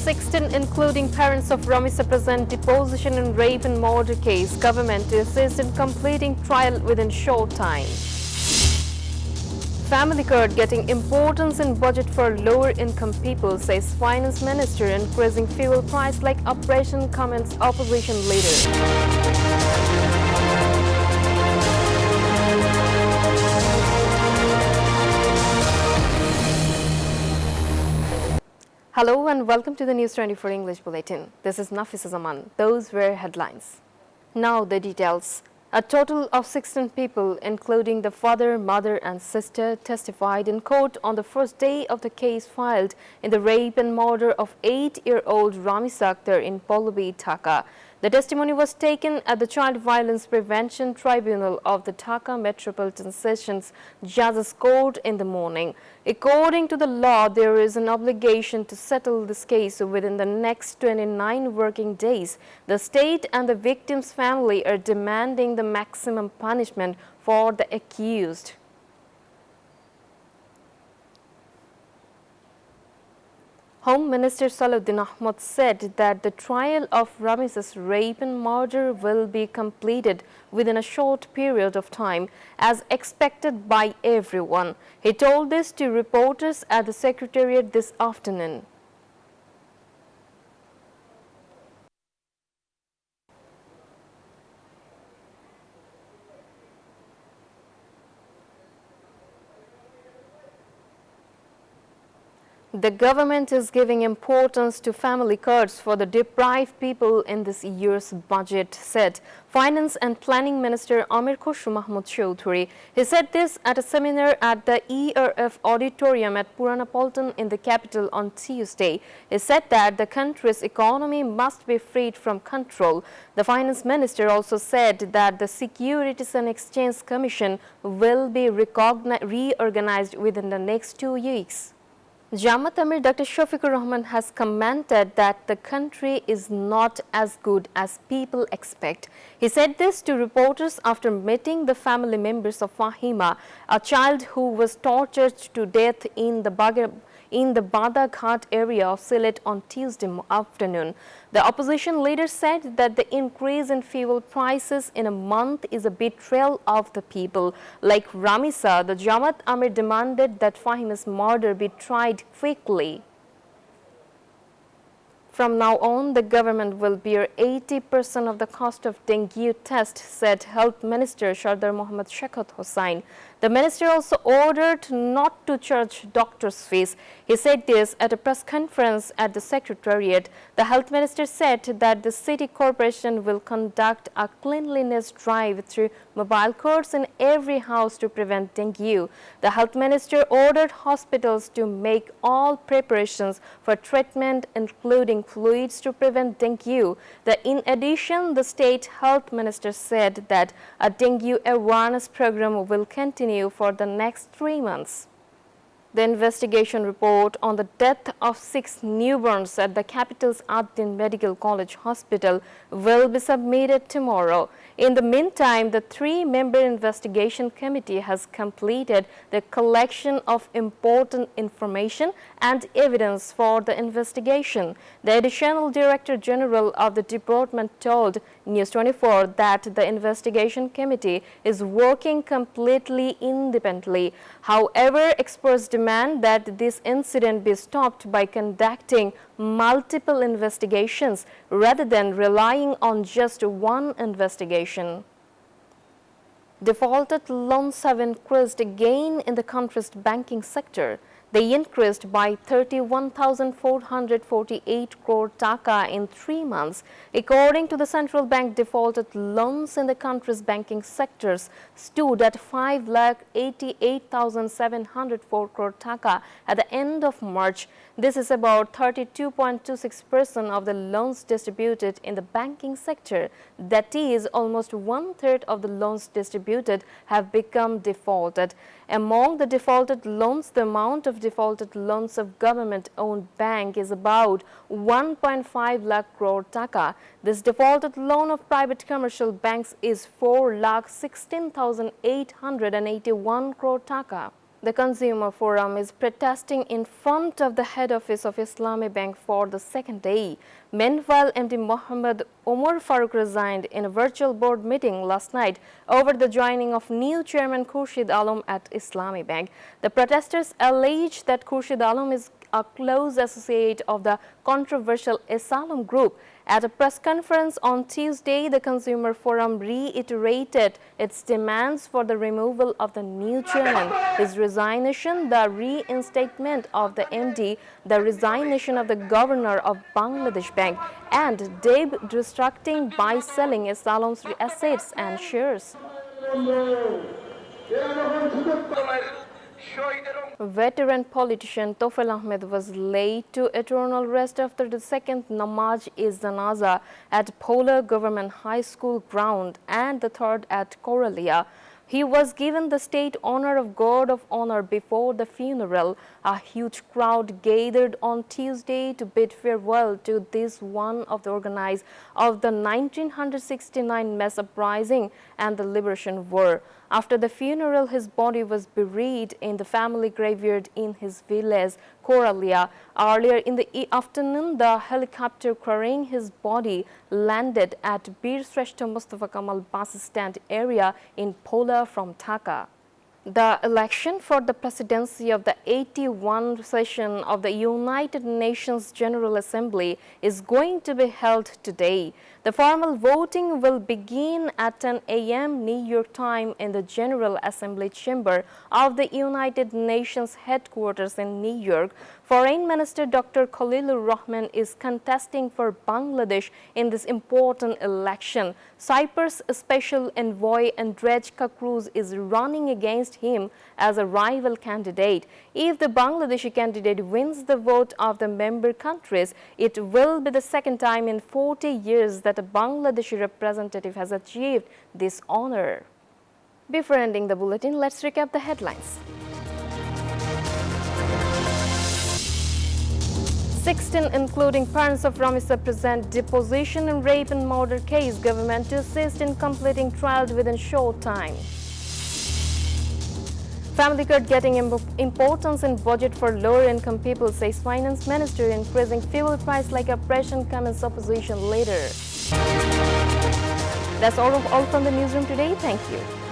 16, including parents of Ramisa, present deposition in rape and murder case. Government assists in completing trial within short time. Family card getting importance in budget for lower income people, says Finance Minister. Increasing fuel price like operation, comments opposition leader. Hello and welcome to the News 24 English Bulletin. This is Nafisa Zaman. Those were headlines. Now the details. A total of 16 people, including the father, mother and sister, testified in court on the first day of the case filed in the rape and murder of 8-year-old Ramisa Akhtar in Pallavi, Dhaka. The testimony was taken at the Child Violence Prevention Tribunal of the Dhaka Metropolitan Sessions Judges Court in the morning. According to the law, there is an obligation to settle this case within the next 29 working days. The state and the victim's family are demanding the maximum punishment for the accused. Home Minister Salahuddin Ahmad said that the trial of Ramisa's rape and murder will be completed within a short period of time, as expected by everyone. He told this to reporters at the Secretariat this afternoon. The government is giving importance to family cards for the deprived people in this year's budget, said Finance and Planning Minister Amir Khusru Mahmood Chowdhury. He said this at a seminar at the ERF Auditorium at Purana Paltan in the capital on Tuesday. He said that the country's economy must be freed from control. The Finance Minister also said that the Securities and Exchange Commission will be reorganized within the next 2 weeks. Jamaat Amir Dr. Shafiqur Rahman has commented that the country is not as good as people expect. He said this to reporters after meeting the family members of Fahima, a child who was tortured to death in the Bada Ghat area of Sylhet on Tuesday afternoon. The opposition leader said that the increase in fuel prices in a month is a betrayal of the people. Like Ramisa, the Jamaat Amir demanded that Fahima's murder be tried quickly. From now on, the government will bear 80% of the cost of dengue test, said Health Minister Sardar Mohammad Sheikhat Hossain. The minister also ordered not to charge doctors' fees. He said this at a press conference at the Secretariat. The Health Minister said that the City Corporation will conduct a cleanliness drive through mobile courts in every house to prevent dengue. The Health Minister ordered hospitals to make all preparations for treatment, including fluids to prevent dengue. In addition, the State Health Minister said that a dengue awareness program will continue for the next 3 months. The investigation report on the death of 6 newborns at the capital's Ad-Din Medical College Hospital will be submitted tomorrow. In the meantime, the 3-member investigation committee has completed the collection of important information and evidence for the investigation. The Additional Director General of the department told News24 that the investigation committee is working completely independently. However, experts demand that this incident be stopped by conducting multiple investigations rather than relying on just one investigation. Defaulted loans have increased again in the country's banking sector. They increased by 31,448 crore taka in 3 months. According to the central bank, defaulted loans in the country's banking sectors stood at 5,88,704 crore taka at the end of March. This is about 32.26% of the loans distributed in the banking sector. That is, almost 1/3 of the loans distributed have become defaulted. Among the defaulted loans, the amount of defaulted loans of government-owned bank is about 1.5 lakh crore taka. This defaulted loan of private commercial banks is 4,16,881 crore taka. The Consumer Forum is protesting in front of the head office of Islami Bank for the second day. Meanwhile, MD Mohammed Omar Farooq resigned in a virtual board meeting last night over the joining of new chairman Khurshid Alam at Islami Bank. The protesters allege that Khurshid Alam is a close associate of the controversial Asalam group. At a press conference on Tuesday, the Consumer Forum reiterated its demands for the removal of the new chairman, his resignation, the reinstatement of the MD, the resignation of the governor of Bangladesh Bank, and debt restructuring by selling Asalam's assets and shares. Veteran politician Tofel Ahmed was laid to eternal rest after the second Namaz-e-Janaza at Polar Government High School ground and the third at Coralia. He was given the state honor of God of Honor before the funeral. A huge crowd gathered on Tuesday to bid farewell to this one of the organizers of the 1969 mass uprising and the Liberation War. After the funeral, his body was buried in the family graveyard in his village, Coralia. Earlier in the afternoon, the helicopter carrying his body landed at Bir Shrestha Mustafa Kamal bus stand area in Pola from Dhaka. The election for the presidency of the 81st session of the United Nations General Assembly is going to be held today. The formal voting will begin at 10 a.m. New York time in the General Assembly chamber of the United Nations headquarters in New York. Foreign Minister Dr. Khalilur Rahman is contesting for Bangladesh in this important election. Cyprus Special Envoy Andrej Kakruz is running against him as a rival candidate. If the Bangladeshi candidate wins the vote of the member countries, it will be the second time in 40 years that a Bangladeshi representative has achieved this honor. Before ending the bulletin, let's recap the headlines. 16, including parents of Ramisa, present deposition in rape and murder case. Government to assist in completing trial within short time. Family court getting importance in budget for lower income people, says Finance Minister. Increasing fuel price like oppression, comments opposition leader. That's all from the newsroom today. Thank you.